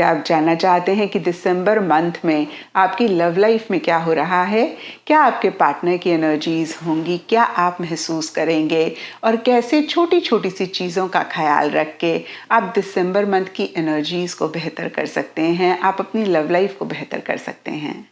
क्या आप जानना चाहते हैं कि दिसंबर मंथ में आपकी लव लाइफ में क्या हो रहा है? क्या आपके पार्टनर की एनर्जीज होंगी? क्या आप महसूस करेंगे? और कैसे छोटी छोटी सी चीज़ों का ख्याल रख के आप दिसंबर मंथ की एनर्जीज को बेहतर कर सकते हैं, आप अपनी लव लाइफ को बेहतर कर सकते हैं?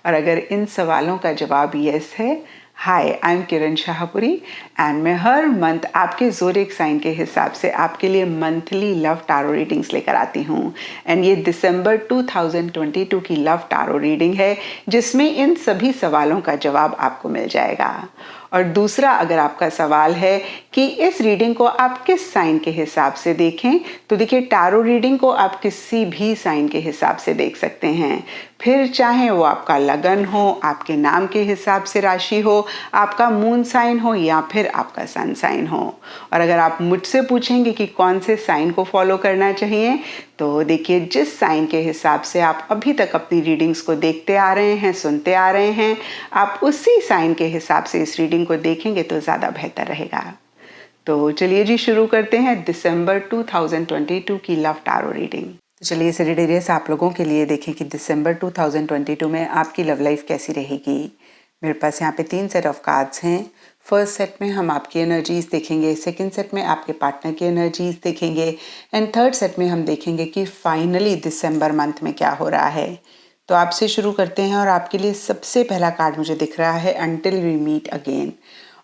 और अगर इन सवालों का जवाब यस है, hi, I am Kiran Shahpuri and मैं हर मंथ आपके ज़ोडिएक साइन के हिसाब से आपके लिए मंथली लव टारो रीडिंग्स लेकर आती हूँ। एंड ये दिसंबर 2022 की लव टारो रीडिंग है, जिसमें इन सभी सवालों का जवाब आपको मिल जाएगा। और दूसरा, अगर आपका सवाल है कि इस रीडिंग को आप किस साइन के हिसाब से देखें, तो देखिए, टारो रीडिंग को आप किसी भी साइन के हिसाब से देख सकते हैं। फिर चाहे वो आपका लगन हो, आपके नाम के हिसाब से राशि हो, आपका मून साइन हो या फिर आपका सन साइन हो। और अगर आप मुझसे पूछेंगे कि कौन से साइन को फॉलो करना चाहिए, तो देखिए, जिस साइन के हिसाब से आप अभी तक अपनी रीडिंग्स को देखते आ रहे हैं, सुनते आ रहे हैं, आप उसी साइन के हिसाब से इस रीडिंग को देखेंगे तो ज़्यादा बेहतर रहेगा। तो चलिए जी, शुरू करते हैं दिसंबर 2022 की लव टारो रीडिंग। तो चलिए सेजिटेरियस, आप लोगों के लिए देखें कि दिसंबर 2022 में आपकी लव लाइफ कैसी रहेगी। मेरे पास यहाँ पे 3 सेट ऑफ कार्ड्स हैं। फर्स्ट सेट में हम आपकी एनर्जीज देखेंगे, सेकंड सेट में आपके पार्टनर की एनर्जीज देखेंगे एंड थर्ड सेट में हम देखेंगे कि फाइनली दिसंबर मंथ में क्या हो रहा है। तो आपसे शुरू करते हैं और आपके लिए सबसे पहला कार्ड मुझे दिख रहा है अंटिल वी मीट अगेन।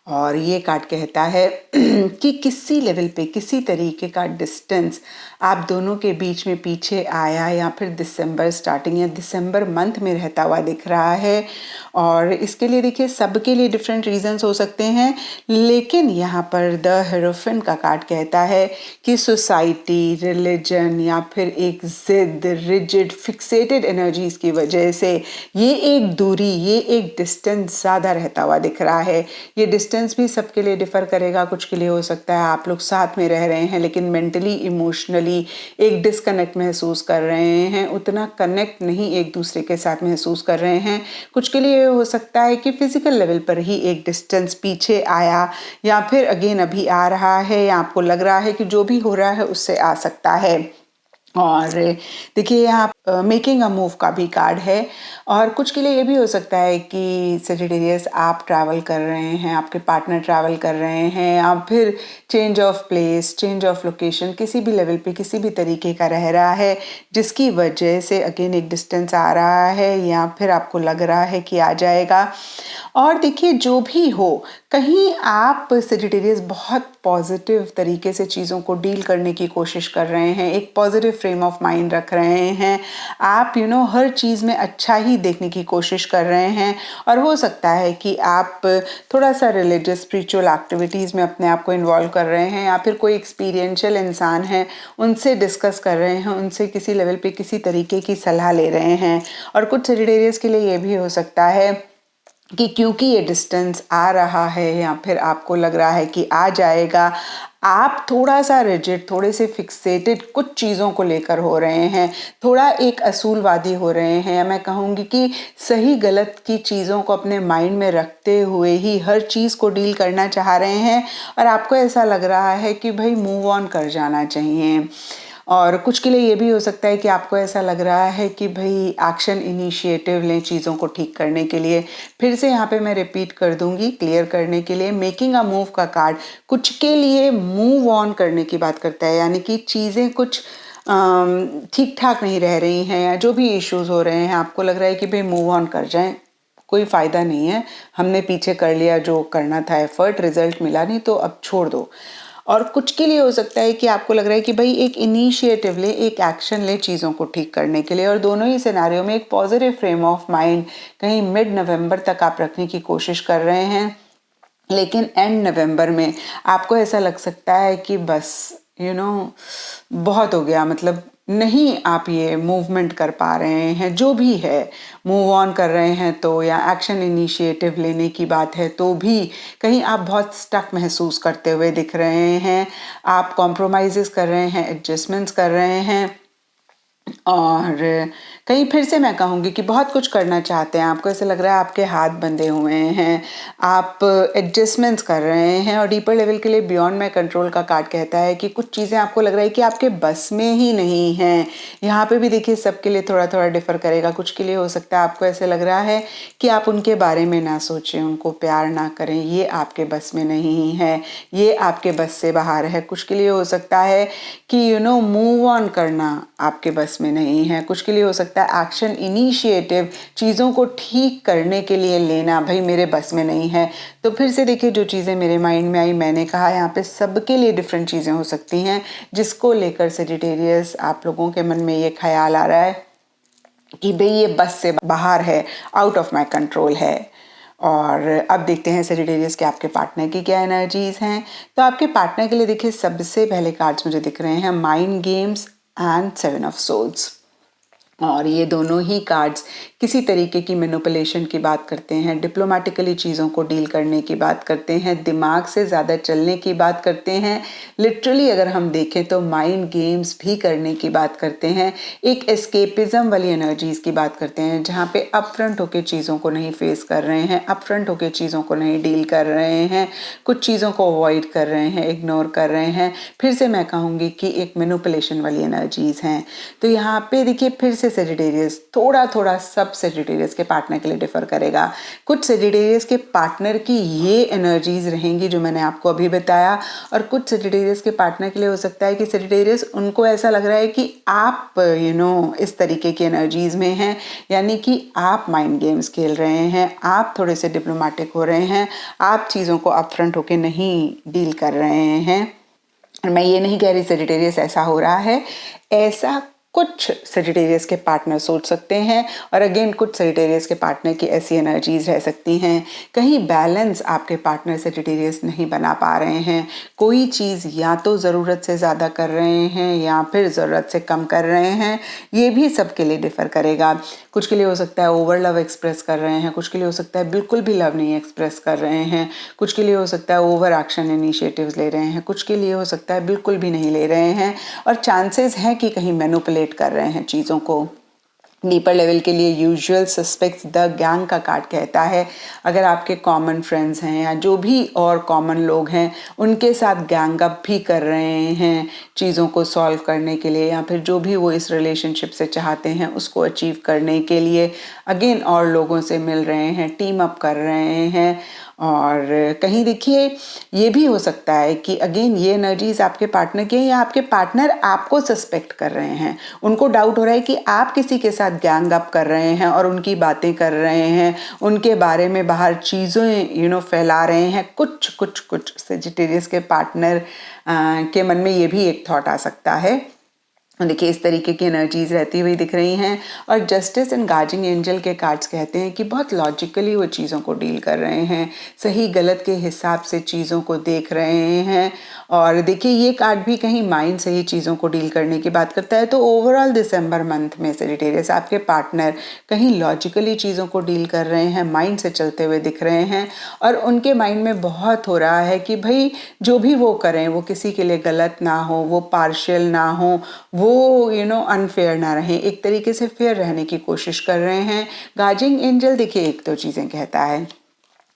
और ये कार्ड कहता है कि किसी लेवल पे किसी तरीके का डिस्टेंस आप दोनों के बीच में पीछे आया या फिर दिसंबर स्टार्टिंग या दिसंबर मंथ में रहता हुआ दिख रहा है। और इसके लिए देखिए, सबके लिए डिफरेंट रीजंस हो सकते हैं, लेकिन यहाँ पर द हेरोफेंट का कार्ड कहता है कि सोसाइटी, रिलीजन या फिर एक जिद, रिजिड, फिक्सेटेड एनर्जीज की वजह से ये एक दूरी, ये एक डिस्टेंस ज़्यादा रहता हुआ दिख रहा है। ये डिस्टेंस भी सबके लिए डिफर करेगा। कुछ के लिए हो सकता है आप लोग साथ में रह रहे हैं लेकिन मेंटली, इमोशनली एक डिस्कनेक्ट महसूस कर रहे हैं, उतना कनेक्ट नहीं एक दूसरे के साथ महसूस कर रहे हैं। कुछ के लिए हो सकता है कि फिजिकल लेवल पर ही एक डिस्टेंस पीछे आया या फिर अगेन अभी आ रहा है, या आपको लग रहा है कि जो भी हो रहा है उससे आ सकता है। और देखिए, यहाँ मेकिंग अ मूव का भी कार्ड है। और कुछ के लिए ये भी हो सकता है कि सेजिटेरियस, आप ट्रैवल कर रहे हैं, आपके पार्टनर ट्रैवल कर रहे हैं, या फिर change of place, change of location किसी भी लेवल पे किसी भी तरीके का रह रहा है, जिसकी वजह से अगेन एक डिस्टेंस आ रहा है या फिर आपको लग रहा है कि आ जाएगा। और देखिए, जो भी हो, कहीं आप सेजिटेरियस बहुत पॉजिटिव तरीके से चीज़ों को डील करने की कोशिश कर रहे हैं, एक पॉजिटिव फ्रेम ऑफ माइंड रख रहे हैं। आप हर चीज़ में अच्छा ही देखने की कोशिश कर रहे हैं। और हो सकता है कि आप थोड़ा सा रिलीजियस, स्पिरिचुअल एक्टिविटीज़ में अपने आप को इन्वॉल्व कर रहे हैं, या फिर कोई एक्सपीरियंशियल इंसान है उनसे डिस्कस कर रहे हैं, उनसे किसी लेवल पे किसी तरीके की सलाह ले रहे हैं। और कुछ सेजिटेरियस के लिए ये भी हो सकता है कि क्योंकि ये डिस्टेंस आ रहा है या फिर आपको लग रहा है कि आ जाएगा, आप थोड़ा सा रिजिड, थोड़े से फिक्सेटेड कुछ चीज़ों को लेकर हो रहे हैं, थोड़ा एक असूलवादी हो रहे हैं, या मैं कहूँगी कि सही गलत की चीज़ों को अपने माइंड में रखते हुए ही हर चीज़ को डील करना चाह रहे हैं। और आपको ऐसा लग रहा है कि भाई मूव ऑन कर जाना चाहिए। और कुछ के लिए ये भी हो सकता है कि आपको ऐसा लग रहा है कि भाई एक्शन इनिशिएटिव लें चीज़ों को ठीक करने के लिए। फिर से यहाँ पे मैं रिपीट कर दूंगी क्लियर करने के लिए, मेकिंग अ मूव का कार्ड कुछ के लिए मूव ऑन करने की बात करता है, यानी कि चीज़ें कुछ ठीक ठाक नहीं रह रही हैं, या जो भी इश्यूज हो रहे हैं आपको लग रहा है कि भाई मूव ऑन कर जाएं, कोई फ़ायदा नहीं है, हमने पीछे कर लिया जो करना था, एफर्ट, रिजल्ट मिला नहीं, तो अब छोड़ दो। और कुछ के लिए हो सकता है कि आपको लग रहा है कि भाई एक इनिशिएटिव ले, एक एक्शन ले चीज़ों को ठीक करने के लिए। और दोनों ही सिनेरियो में एक पॉजिटिव फ्रेम ऑफ माइंड कहीं मिड नवंबर तक आप रखने की कोशिश कर रहे हैं, लेकिन एंड नवंबर में आपको ऐसा लग सकता है कि बस बहुत हो गया, मतलब नहीं आप ये मूवमेंट कर पा रहे हैं, जो भी है मूव ऑन कर रहे हैं तो, या एक्शन इनिशिएटिव लेने की बात है तो भी कहीं आप बहुत स्टक महसूस करते हुए दिख रहे हैं। आप कॉम्प्रोमाइज़ेस कर रहे हैं, एडजस्टमेंट्स कर रहे हैं, और कहीं फिर से मैं कहूँगी कि बहुत कुछ करना चाहते हैं, आपको ऐसा लग रहा है आपके हाथ बंधे हुए हैं, आप एडजस्टमेंट्स कर रहे हैं। और डीपर लेवल के लिए बियॉन्ड माई कंट्रोल का कार्ड कहता है कि कुछ चीज़ें आपको लग रहा है कि आपके बस में ही नहीं हैं। यहाँ पे भी देखिए सबके लिए थोड़ा थोड़ा डिफर करेगा। कुछ के लिए हो सकता है आपको ऐसे लग रहा है कि आप उनके बारे में ना सोचें, उनको प्यार ना करें, ये आपके बस में नहीं है, ये आपके बस से बाहर है। कुछ के लिए हो सकता है कि मूव ऑन करना आपके बस में नहीं है। कुछ के लिए हो सकता है एक्शन इनिशिएटिव, चीज़ों को ठीक करने के लिए लेना, भाई मेरे बस में नहीं है। तो फिर से देखिए जो चीज़ें मेरे माइंड में आई, मैंने कहा यहाँ पे सबके लिए डिफरेंट चीज़ें हो सकती हैं, जिसको लेकर सेजिटेरियस आप लोगों के मन में ये ख्याल आ रहा है कि भाई ये बस से बाहर है, आउट ऑफ माई कंट्रोल है। और अब देखते हैं सेजिटेरियस के आपके पार्टनर की क्या एनर्जीज हैं। तो आपके पार्टनर के लिए देखिए सबसे पहले कार्ड्स मुझे दिख रहे हैं mind games and 7 of swords. और ये दोनों ही कार्ड्स किसी तरीके की मैनिपुलेशन की बात करते हैं, डिप्लोमेटिकली चीज़ों को डील करने की बात करते हैं, दिमाग से ज़्यादा चलने की बात करते हैं। लिटरली अगर हम देखें तो माइंड गेम्स भी करने की बात करते हैं, एक एस्केपिज्म वाली एनर्जीज़ की बात करते हैं, जहाँ पे अपफ्रंट होकर चीज़ों को नहीं फेस कर रहे हैं, अपफ्रंट होकर चीज़ों को नहीं डील कर रहे हैं, कुछ चीज़ों को अवॉइड कर रहे हैं, इग्नोर कर रहे हैं। फिर से मैं कहूँगी कि एक मैनिपुलेशन वाली एनर्जीज़ हैं। तो यहाँ पे देखिए फिर से सेजिटेरियस थोड़ा थोड़ा सब सेजिटेरियस के पार्टनर के लिए डिफर करेगा। कुछ सेजिटेरियस के पार्टनर की ये एनर्जीज रहेंगी जो मैंने आपको अभी बताया, और कुछ सेजिटेरियस के पार्टनर के लिए हो सकता है कि सेजिटेरियस उनको ऐसा लग रहा है कि आप इस तरीके की एनर्जीज में हैं, यानी कि आप माइंड गेम्स खेल रहे हैं, आप थोड़े से डिप्लोमेटिक हो रहे हैं, आप चीज़ों को अपफ्रंट होके नहीं डील कर रहे हैं। मैं ये नहीं कह रही सेजिटेरियस ऐसा हो रहा है, ऐसा कुछ सेजिटेरियस के पार्टनर सोच सकते हैं। और अगेन कुछ सेजिटेरियस के पार्टनर की ऐसी एनर्जीज रह सकती हैं, कहीं बैलेंस आपके पार्टनर सेजिटेरियस नहीं बना पा रहे हैं, कोई चीज़ या तो ज़रूरत से ज़्यादा कर रहे हैं या फिर ज़रूरत से कम कर रहे हैं। ये भी सबके लिए डिफ़र करेगा। कुछ के लिए हो सकता है ओवर लव एक्सप्रेस कर रहे हैं, कुछ के लिए हो सकता है बिल्कुल भी लव नहीं एक्सप्रेस कर रहे हैं, कुछ के लिए हो सकता है ओवर एक्शन इनिशिएटिव्स ले रहे हैं, कुछ के लिए हो सकता है बिल्कुल भी नहीं ले रहे हैं, और चांसेस हैं कि कहीं मैनिपुलेट कर रहे हैं चीज़ों को। डीपर लेवल के लिए यूजुअल सस्पेक्ट्स द गैंग का कार्ड कहता है, अगर आपके कॉमन फ्रेंड्स हैं या जो भी और कॉमन लोग हैं उनके साथ गैंग अप भी कर रहे हैं चीज़ों को सॉल्व करने के लिए, या फिर जो भी वो इस रिलेशनशिप से चाहते हैं उसको अचीव करने के लिए अगेन और लोगों से मिल रहे हैं, टीम अप कर रहे हैं। और कहीं देखिए ये भी हो सकता है कि अगेन ये एनर्जीज आपके पार्टनर की हैं, या आपके पार्टनर आपको सस्पेक्ट कर रहे हैं, उनको डाउट हो रहा है कि आप किसी के साथ गैंग अप कर रहे हैं और उनकी बातें कर रहे हैं, उनके बारे में बाहर चीज़ें फैला रहे हैं। कुछ सेजिटेरियस के पार्टनर के मन में ये भी एक थॉट आ सकता है। देखिए इस तरीके की एनर्जीज रहती हुई दिख रही हैं। और जस्टिस एंड गार्जियन एंजल के कार्ड्स कहते हैं कि बहुत लॉजिकली वो चीज़ों को डील कर रहे हैं, सही गलत के हिसाब से चीज़ों को देख रहे हैं। और देखिए ये कार्ड भी कहीं माइंड से ही चीज़ों को डील करने की बात करता है। तो ओवरऑल दिसंबर मंथ में सेजिटेरियस आपके पार्टनर कहीं लॉजिकली चीज़ों को डील कर रहे हैं, माइंड से चलते हुए दिख रहे हैं, और उनके माइंड में बहुत हो रहा है कि भाई जो भी वो करें वो किसी के लिए गलत ना हो, वो पार्शियल ना हो, वो अनफेयर ना रहे, एक तरीके से फेयर रहने की कोशिश कर रहे हैं। गार्जियन एंजल देखिए एक दो चीज़ें कहता है।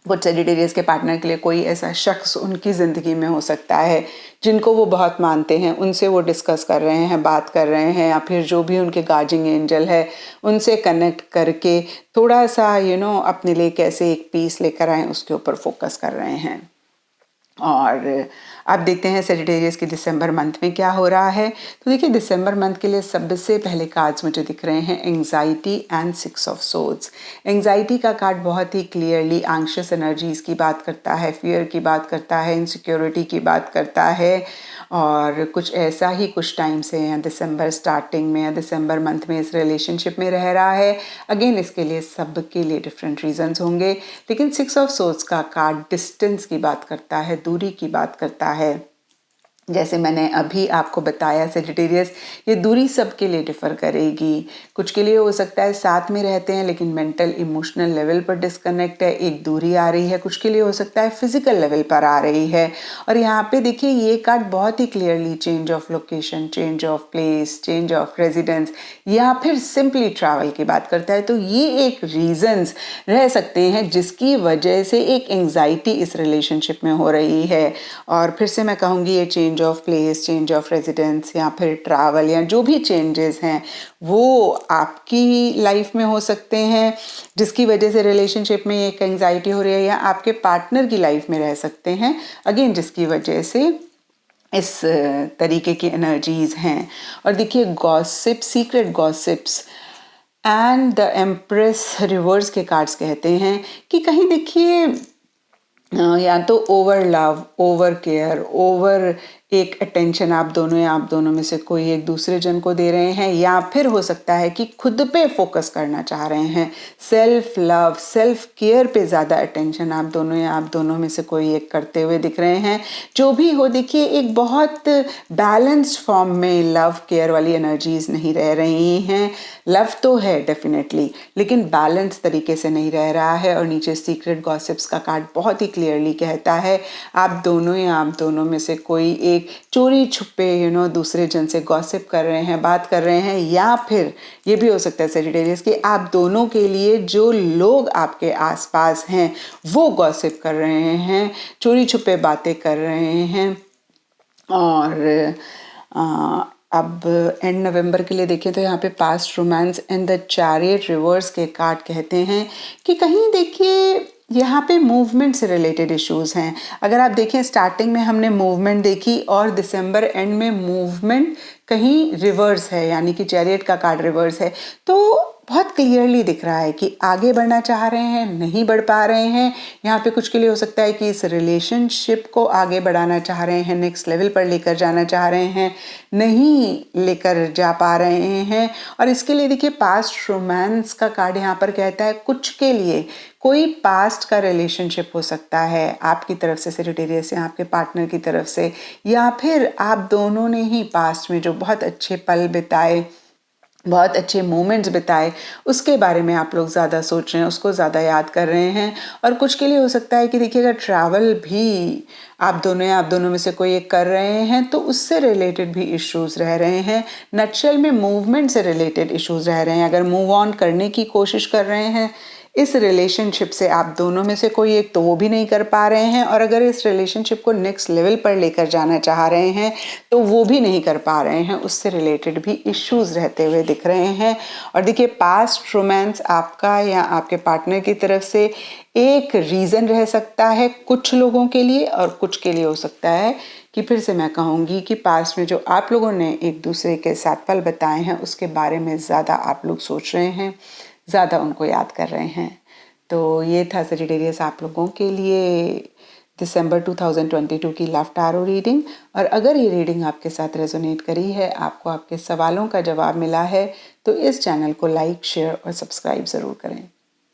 कुछ सेजिटेरियस के पार्टनर के लिए कोई ऐसा शख्स उनकी ज़िंदगी में हो सकता है जिनको वो बहुत मानते हैं, उनसे वो डिस्कस कर रहे हैं, बात कर रहे हैं, या फिर जो भी उनके गार्जियन एंजल है उनसे कनेक्ट करके थोड़ा सा अपने लिए कैसे एक पीस लेकर आए उसके ऊपर फोकस कर रहे हैं। और अब देखते हैं सेजिटेरियस की दिसंबर मंथ में क्या हो रहा है। तो देखिए दिसंबर मंथ के लिए सबसे पहले कार्ड्स मुझे दिख रहे हैं anxiety and 6 of swords. Anxiety का कार्ड बहुत ही क्लियरली एंग्शियस एनर्जीज की बात करता है, फियर की बात करता है, इनसिक्योरिटी की बात करता है। और कुछ ऐसा ही कुछ टाइम से या दिसंबर स्टार्टिंग में या दिसंबर मंथ में इस रिलेशनशिप में रह रहा है। अगेन इसके लिए सबके लिए डिफरेंट रीजंस होंगे, लेकिन 6 ऑफ सोर्ड्स का कार्ड डिस्टेंस की बात करता है, दूरी की बात करता है। जैसे मैंने अभी आपको बताया सेजिटेरियस, ये दूरी सबके लिए डिफ़र करेगी। कुछ के लिए हो सकता है साथ में रहते हैं लेकिन मेंटल इमोशनल लेवल पर डिस्कनेक्ट है, एक दूरी आ रही है। कुछ के लिए हो सकता है फिजिकल लेवल पर आ रही है। और यहाँ पे देखिए ये कार्ड बहुत ही clearly change of location, change of place, change of residence या फिर सिंपली ट्रैवल की बात करता है। तो ये एक रीजंस रह सकते हैं जिसकी वजह से एक एंग्जाइटी इस रिलेशनशिप में हो रही है। और फिर से मैं कहूँगी ये change of place, change of residence या फिर ट्रैवल या जो भी चेंजेस हैं वो आपकी लाइफ में हो सकते हैं जिसकी वजह से रिलेशनशिप में एक एंग्जाइटी हो रही है, या आपके पार्टनर की लाइफ में रह सकते हैं अगेन जिसकी वजह से इस तरीके की एनर्जीज हैं। और देखिए gossip, secret gossips and the empress reverse के कार्ड्स कहते हैं कि कहीं देखिए या तो over love, over care, over एक अटेंशन आप दोनों या आप दोनों में से कोई एक दूसरे जन को दे रहे हैं, या फिर हो सकता है कि खुद पे फोकस करना चाह रहे हैं, सेल्फ लव, सेल्फ केयर पे ज़्यादा अटेंशन आप दोनों या आप दोनों में से कोई एक करते हुए दिख रहे हैं। जो भी हो देखिए एक बहुत बैलेंस्ड फॉर्म में लव केयर वाली एनर्जीज नहीं रह रही हैं। लव तो है डेफिनेटली लेकिन बैलेंस तरीके से नहीं रह रहा है। और नीचे सीक्रेट गॉसिप्स का कार्ड बहुत ही क्लियरली कहता है आप दोनों या आप दोनों में से कोई एक चोरी छुपे दूसरे जन से गॉसिप कर रहे हैं, बात कर रहे हैं, या फिर ये भी हो सकता है सेजिटेरियस कि आप दोनों के लिए जो लोग आपके आसपास हैं वो गॉसिप कर रहे हैं, चोरी छुपे बातें कर रहे हैं। और अब एंड नवंबर के लिए देखें तो यहाँ पे past romance and the chariot reverse के कार्ड कहते हैं कि कहीं देखिए यहाँ पे मूवमेंट से रिलेटेड इश्यूज हैं। अगर आप देखें स्टार्टिंग में हमने मूवमेंट देखी और दिसंबर एंड में मूवमेंट कहीं रिवर्स है, यानी कि चैरियट का कार्ड रिवर्स है। तो बहुत क्लियरली दिख रहा है कि आगे बढ़ना चाह रहे हैं, नहीं बढ़ पा रहे हैं। यहाँ पे कुछ के लिए हो सकता है कि इस रिलेशनशिप को आगे बढ़ाना चाह रहे हैं, नेक्स्ट लेवल पर लेकर जाना चाह रहे हैं, नहीं लेकर जा पा रहे हैं। और इसके लिए देखिए पास्ट रोमांस का कार्ड यहाँ पर कहता है कुछ के लिए कोई पास्ट का रिलेशनशिप हो सकता है आपकी तरफ से सेजिटेरियस या आपके पार्टनर की तरफ से, या फिर आप दोनों ने ही पास्ट में जो बहुत अच्छे पल बिताए, बहुत अच्छे मोमेंट्स बिताए, उसके बारे में आप लोग ज़्यादा सोच रहे हैं, उसको ज़्यादा याद कर रहे हैं। और कुछ के लिए हो सकता है कि देखिए अगर ट्रैवल भी आप दोनों में से कोई एक कर रहे हैं तो उससे रिलेटेड भी इश्यूज रह रहे हैं। नटशेल में मूवमेंट से रिलेटेड इश्यूज रह रहे हैं। अगर मूव ऑन करने की कोशिश कर रहे हैं इस रिलेशनशिप से आप दोनों में से कोई एक, तो वो भी नहीं कर पा रहे हैं। और अगर इस रिलेशनशिप को नेक्स्ट लेवल पर लेकर जाना चाह रहे हैं तो वो भी नहीं कर पा रहे हैं, उससे रिलेटेड भी इश्यूज रहते हुए दिख रहे हैं। और देखिए पास्ट रोमांस आपका या आपके पार्टनर की तरफ से एक रीज़न रह सकता है कुछ लोगों के लिए, और कुछ के लिए हो सकता है कि फिर से मैं कहूँगी कि पास्ट में जो आप लोगों ने एक दूसरे के साथ पल बताए हैं उसके बारे में ज़्यादा आप लोग सोच रहे हैं, ज़्यादा उनको याद कर रहे हैं। तो ये था सेजिटेरियस आप लोगों के लिए दिसंबर 2022 की लव टैरो रीडिंग। और अगर ये रीडिंग आपके साथ रेजोनेट करी है, आपको आपके सवालों का जवाब मिला है, तो इस चैनल को लाइक, शेयर और सब्सक्राइब ज़रूर करें।